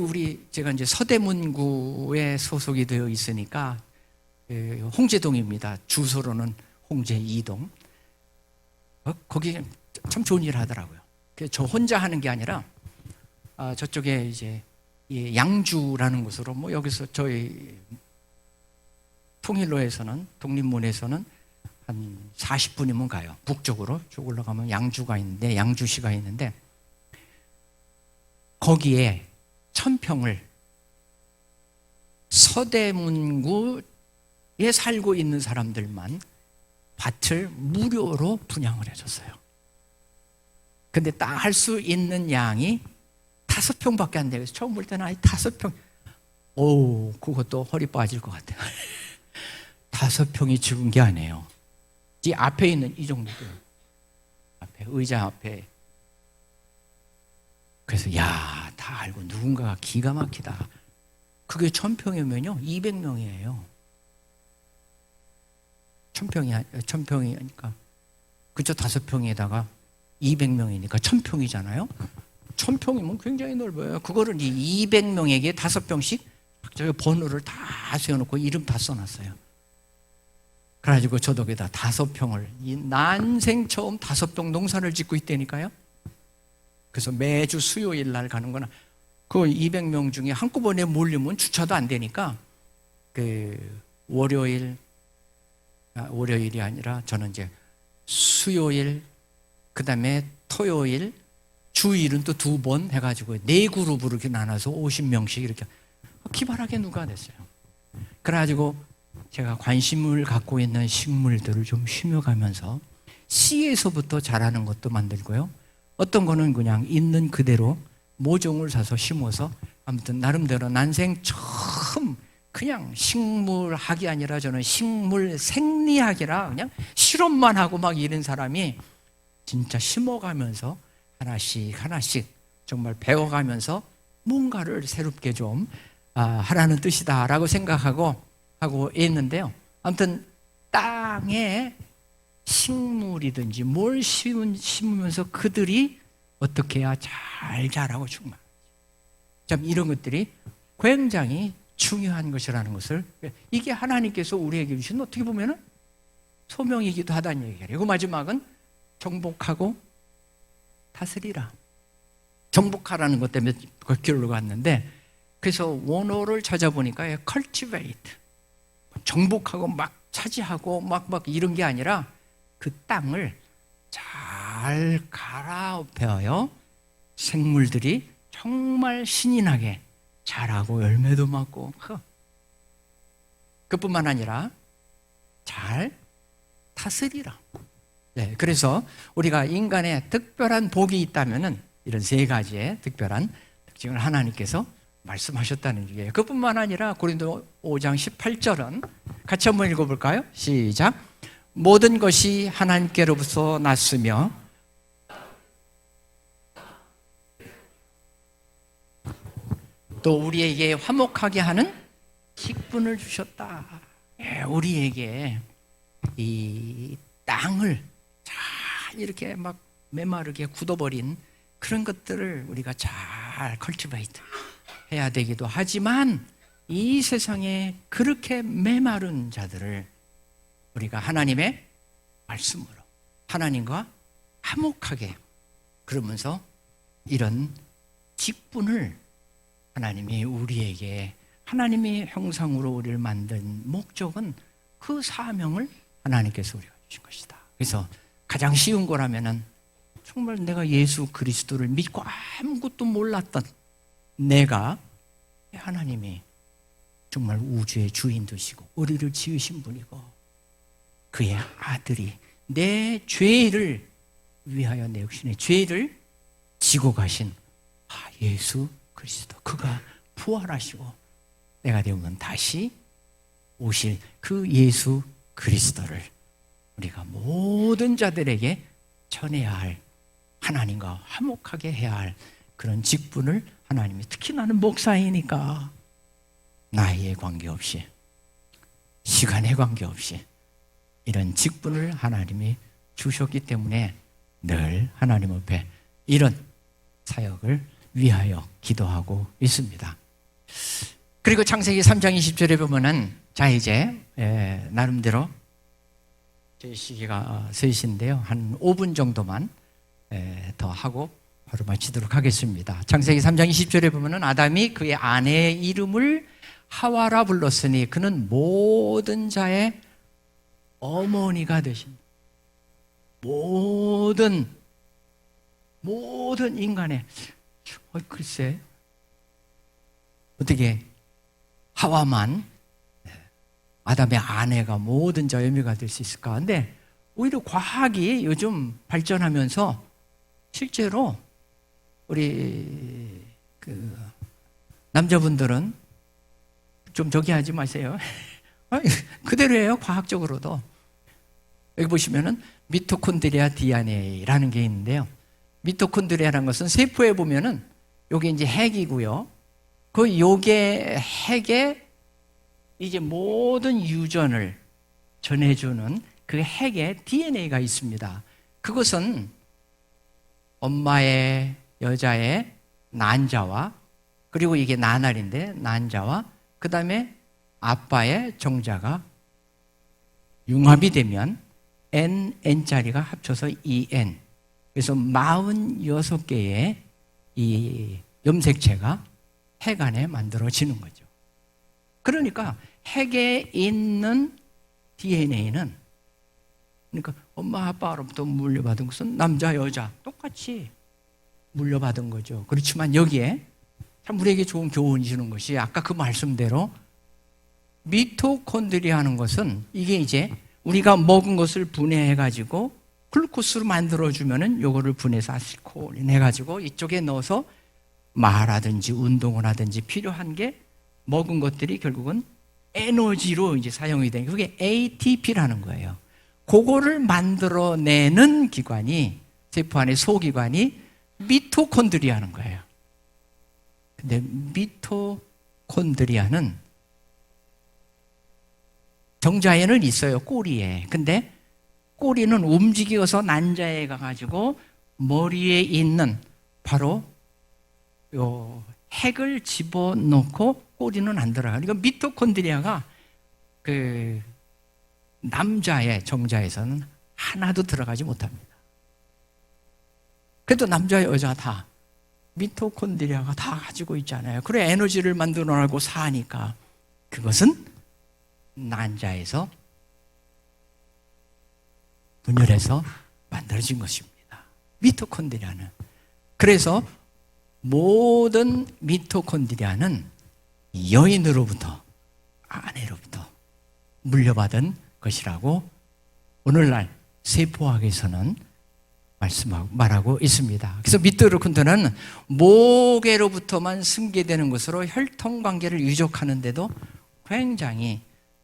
제가 이제 서대문구에 소속이 되어 있으니까 홍제동입니다. 주소로는 홍제 2동. 거기 참 좋은 일 하더라고요. 저 혼자 하는 게 아니라 저쪽에 이제 양주라는 곳으로 뭐 여기서 저희 통일로에서는 독립문에서는 한 40분이면 가요. 북쪽으로 쭉 올라가면 양주가 있는데 양주시가 있는데 거기에 1000평을 서대문구에 살고 있는 사람들만 밭을 무료로 분양을 해줬어요. 근데 딱 할 수 있는 양이 5평밖에 안 돼요. 처음 볼 때는 5평. 오, 그것도 허리 빠질 것 같아요. 5평이 적은 게 아니에요. 이 앞에 있는 이 정도 돼요. 앞에, 의자 앞에. 그래서 다 알고 누군가가 기가 막히다. 그게 1000평이면요 200명이에요. 1000평이니까 그쵸 5평에다가 200명이니까 1000평이잖아요. 1000평이면 굉장히 넓어요. 그거를 200명에게 5평씩 저기 번호를 다 세워놓고 이름 다 써놨어요. 그래가지고 저도 거기다 5평을 난생 처음 5평 농사를 짓고 있다니까요. 그래서 매주 수요일 날 가는 거나 그 200명 중에 한꺼번에 몰리면 주차도 안 되니까 월요일이 아니라 저는 이제 수요일 그다음에 토요일 주일은 또 2번 해가지고 4그룹으로 이렇게 나눠서 50명씩 이렇게 기발하게 누가 됐어요. 그래가지고 제가 관심을 갖고 있는 식물들을 좀 심어가면서 씨에서부터 자라는 것도 만들고요. 어떤 거는 그냥 있는 그대로 모종을 사서 심어서 아무튼 나름대로 난생 처음 그냥 식물학이 아니라 저는 식물 생리학이라 그냥 실험만 하고 막 이런 사람이 진짜 심어가면서 하나씩 하나씩 정말 배워가면서 뭔가를 새롭게 좀 하라는 뜻이다라고 생각하고 하고 있는데요. 아무튼 땅에 식물이든지 뭘 심으면서 그들이 어떻게 해야 잘 자라고 충만. 참 이런 것들이 굉장히 중요한 것이라는 것을, 이게 하나님께서 우리에게 주신 어떻게 보면은 소명이기도 하다는 얘기예요. 그리고 마지막은 정복하고 다스리라. 정복하라는 것 때문에 그 길로 갔는데, 그래서 원어를 찾아보니까 cultivate, 정복하고 막 차지하고 막 이런 게 아니라 그 땅을 잘 갈아엎어요. 생물들이 정말 신이 나게 자라고 열매도 맺고, 그뿐만 아니라 잘 다스리라. 네, 그래서 우리가 인간의 특별한 복이 있다면은 이런 세 가지의 특별한 특징을 하나님께서 말씀하셨다는 얘기예요. 그뿐만 아니라 고린도 5장 18절은 같이 한번 읽어볼까요? 시작. 모든 것이 하나님께로부터 났으며 또 우리에게 화목하게 하는 직분을 주셨다. 우리에게 이 땅을 잘 이렇게 막 메마르게 굳어버린 그런 것들을 우리가 잘 컬티베이트 해야 되기도 하지만, 이 세상에 그렇게 메마른 자들을 우리가 하나님의 말씀으로 하나님과 화목하게, 그러면서 이런 직분을 하나님이 우리에게, 하나님의 형상으로 우리를 만든 목적은 그 사명을 하나님께서 우리가 주신 것이다. 그래서 가장 쉬운 거라면은 정말 내가 예수 그리스도를 믿고 아무것도 몰랐던 내가 하나님이 정말 우주의 주인 되시고 우리를 지으신 분이고 그의 아들이 내 죄를 위하여 내 육신의 죄를 지고 가신 예수 그리스도, 그가 부활하시고 내가 되면 다시 오실 그 예수 그리스도를 우리가 모든 자들에게 전해야 할, 하나님과 화목하게 해야 할 그런 직분을 하나님이, 특히 나는 목사이니까 나이에 관계없이 시간에 관계없이 이런 직분을 하나님이 주셨기 때문에 늘 하나님 앞에 이런 사역을 위하여 기도하고 있습니다. 그리고 창세기 3장 20절에 보면은, 자 이제 나름대로 제 시기가 3시인데요 한 5분 정도만 더 하고 바로 마치도록 하겠습니다. 창세기 3장 20절에 보면은 아담이 그의 아내의 이름을 하와라 불렀으니 그는 모든 자의 어머니가 되신, 모든 인간의, 글쎄 어떻게 하와만 아담의 아내가 모든 자의 어머니가 될 수 있을까? 근데 오히려 과학이 요즘 발전하면서 실제로 우리 그 남자분들은 좀 저기 하지 마세요. 그대로예요. 과학적으로도. 여기 보시면은 미토콘드리아 DNA라는 게 있는데요. 미토콘드리아라는 것은 세포에 보면은 요게 이제 핵이고요. 요게 핵에 이제 모든 유전을 전해주는 그 핵에 DNA가 있습니다. 그것은 엄마의 여자의 난자와, 그리고 이게 나날인데 난자와 그 다음에 아빠의 정자가 융합이 되면 N자리가 합쳐서 EN, 그래서 46개의 이 염색체가 핵 안에 만들어지는 거죠. 그러니까 핵에 있는 DNA는, 그러니까 엄마 아빠로부터 물려받은 것은 남자 여자 똑같이 물려받은 거죠. 그렇지만 여기에 참 우리에게 좋은 교훈이 주는 것이, 아까 그 말씀대로 미토콘드리아하는 것은 이게 이제 우리가 먹은 것을 분해해 가지고 글루코스로 만들어 주면은 요거를 분해해서 아세틸콜린 해 가지고 이쪽에 넣어서 말하든지 운동을 하든지 필요한 게, 먹은 것들이 결국은 에너지로 이제 사용이 되는 그게 ATP라는 거예요. 그거를 만들어내는 기관이, 세포 안의 소기관이 미토콘드리아는 거예요. 근데 미토콘드리아는 정자에는 있어요, 꼬리에. 근데 꼬리는 움직여서 난자에 가가지고 머리에 있는 바로 요 핵을 집어넣고 꼬리는 안 들어가요. 그러니까 미토콘드리아가 그 남자의 정자에서는 하나도 들어가지 못합니다. 그래도 남자 여자 다 미토콘드리아가 다 가지고 있잖아요. 그래 에너지를 만들어내고 사니까 그것은 난자에서 분열해서 만들어진 것입니다. 미토콘드리아는. 그래서 모든 미토콘드리아는 여인으로부터, 아내로부터 물려받은 것이라고 오늘날 세포학에서는 말하고 있습니다. 그래서 미토콘드리아는 모계로부터만 승계되는 것으로 혈통관계를 유족하는데도 굉장히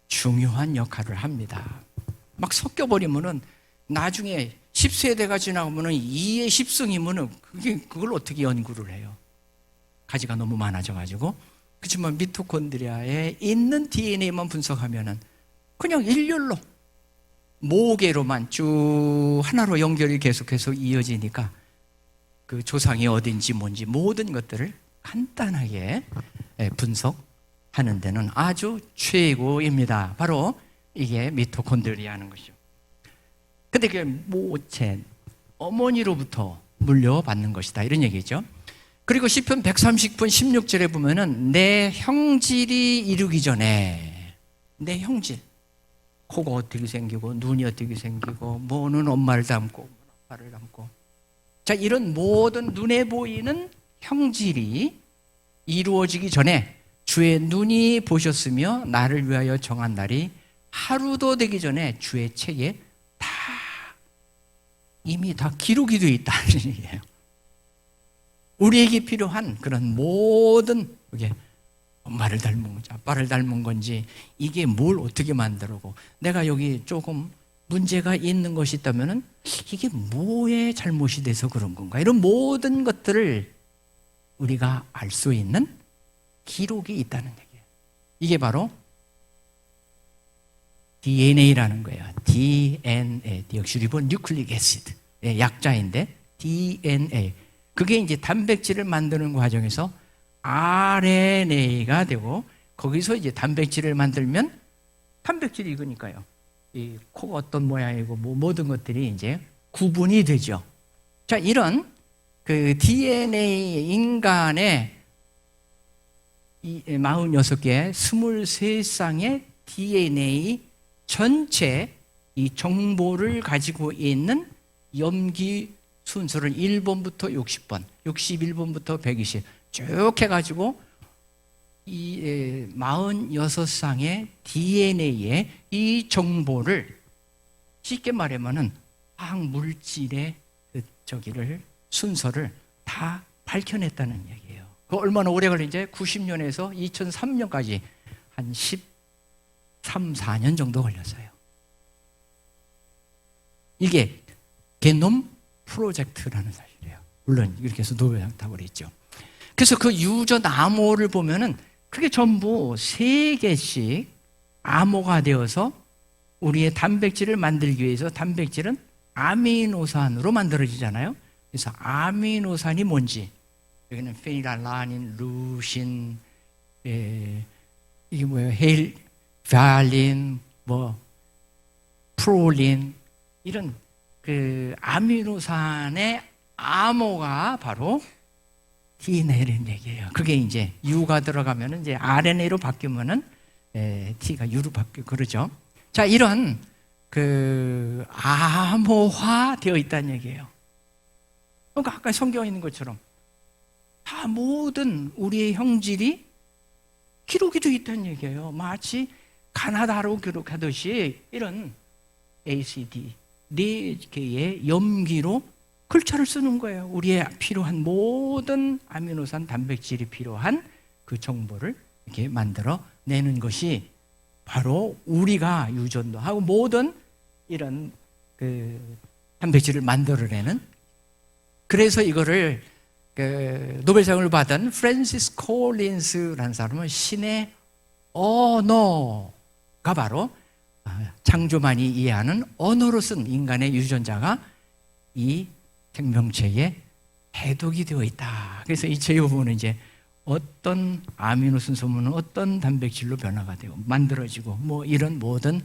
중요한 역할을 합니다. 막 섞여버리면은 나중에 10세대가 지나가면은 2의 10승이면은 그걸 어떻게 연구를 해요? 가지가 너무 많아져가지고. 그렇지만 미토콘드리아에 있는 DNA만 분석하면은 그냥 일렬로 모계로만 쭉 하나로 연결이 계속해서 이어지니까 그 조상이 어딘지 뭔지 모든 것들을 간단하게 분석하는 데는 아주 최고입니다. 바로 이게 미토콘드리아라는 것이죠. 근데 그게 모체, 어머니로부터 물려받는 것이다 이런 얘기죠. 그리고 시편 130편 16절에 보면은 내 형질이 이루기 전에, 내 형질, 코가 어떻게 생기고 눈이 어떻게 생기고 뭐는 엄마를 닮고 아빠를 닮고, 자 이런 모든 눈에 보이는 형질이 이루어지기 전에 주의 눈이 보셨으며 나를 위하여 정한 날이 하루도 되기 전에 주의 책에 다 이미 다 기록이 되어 있다는 얘기예요. 우리에게 필요한 그런 모든, 그게 엄마를 닮은 건지 아빠를 닮은 건지 이게 뭘 어떻게 만들고, 내가 여기 조금 문제가 있는 것이 있다면은 이게 뭐의 잘못이 돼서 그런 건가, 이런 모든 것들을 우리가 알 수 있는 기록이 있다는 얘기예요. 이게 바로 DNA라는 거예요. DNA, 디옥시리보 뉴클릭 애시드, 약자인데 DNA. 그게 이제 단백질을 만드는 과정에서 RNA가 되고, 거기서 이제 단백질을 만들면 단백질이 익으니까요. 이 코가 어떤 모양이고 뭐 모든 것들이 이제 구분이 되죠. 자, 이런 그 DNA 인간의 이 46개, 23쌍의 DNA 전체 이 정보를 가지고 있는 염기 순서를 1번부터 60번, 61번부터 120 쭉 해가지고 이 46쌍의 DNA의 이 정보를 쉽게 말하면은 화학 물질의 그 저기를 순서를 다 밝혀냈다는 얘기예요. 그 얼마나 오래 걸린지 90년에서 2003년까지 한 13, 14년 정도 걸렸어요. 이게 게놈 프로젝트라는 사실이에요. 물론 이렇게 해서 노벨상을 했죠. 그래서 그 유전 암호를 보면은 그게 전부 3개씩 암호가 되어서 우리의 단백질을 만들기 위해서, 단백질은 아미노산으로 만들어지잖아요. 그래서 아미노산이 뭔지, 여기는 페니랄라닌, 루신, 이게 뭐예요? 헤일, 발린, 뭐 프롤린, 이런 그 아미노산의 암호가 바로 DNA라는 얘기예요. 그게 이제 U가 들어가면은 이제 RNA로 바뀌면은 T가 U로 바뀌고 그러죠. 자, 이런 그 암호화 되어 있다는 얘기예요. 그러니까 아까 성경에 있는 것처럼 다 모든 우리의 형질이 기록이 되어 있다는 얘기예요. 마치 가나다로 기록하듯이 이런 ACD 4개의 염기로 글자를 쓰는 거예요. 우리의 필요한 모든 아미노산 단백질이 필요한 그 정보를 이렇게 만들어 내는 것이 바로 우리가 유전도 하고 모든 이런 그 단백질을 만들어내는, 그래서 이거를 그 노벨상을 받은 프랜시스 콜린스라는 사람은 신의 언어가 바로 창조만이 이해하는 언어로 쓴 인간의 유전자가 이 생명체에 해독이 되어 있다. 그래서 이 제휴부는 이제 어떤 아미노순소는 어떤 단백질로 변화가 되고 만들어지고 뭐 이런 모든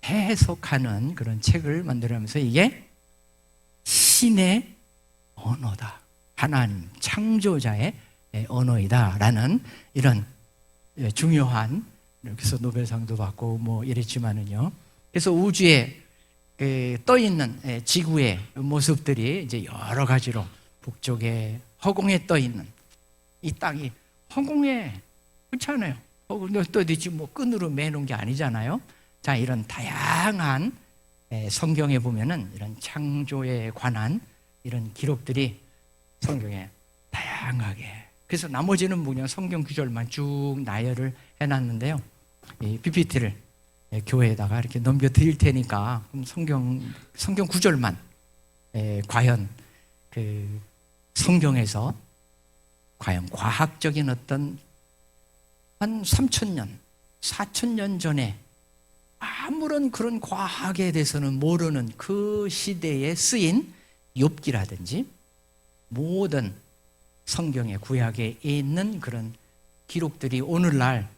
해석하는 그런 책을 만들면서 이게 신의 언어다, 하나님 창조자의 언어이다라는 이런 중요한, 그래서 노벨상도 받고 뭐 이랬지만은요. 그래서 우주에 떠 있는 지구의 모습들이 이제 여러 가지로, 북쪽에 허공에 떠 있는 이 땅이 허공에, 그렇지 않아요? 허공에 떠 있지 뭐 끈으로 매놓은 게 아니잖아요. 자, 이런 다양한 성경에 보면은 이런 창조에 관한 이런 기록들이 성경에 다양하게, 그래서 나머지는 그냥 성경 구절만 쭉 나열을 해놨는데요. 이 PPT를 교회에다가 이렇게 넘겨 드릴 테니까 그럼 성경 구절만 과연 그 성경에서 과연 과학적인 어떤 한 3,000년, 4,000년 전에 아무런 그런 과학에 대해서는 모르는 그 시대에 쓰인 욥기라든지 모든 성경의 구약에 있는 그런 기록들이 오늘날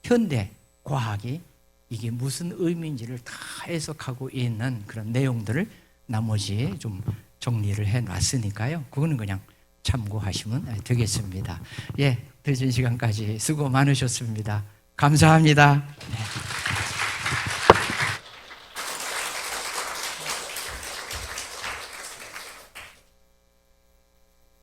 현대 과학이 이게 무슨 의미인지를 다 해석하고 있는 그런 내용들을 나머지 좀 정리를 해놨으니까요. 그거는 그냥 참고하시면 되겠습니다. 예, 늦은 시간까지 수고 많으셨습니다. 감사합니다. 네.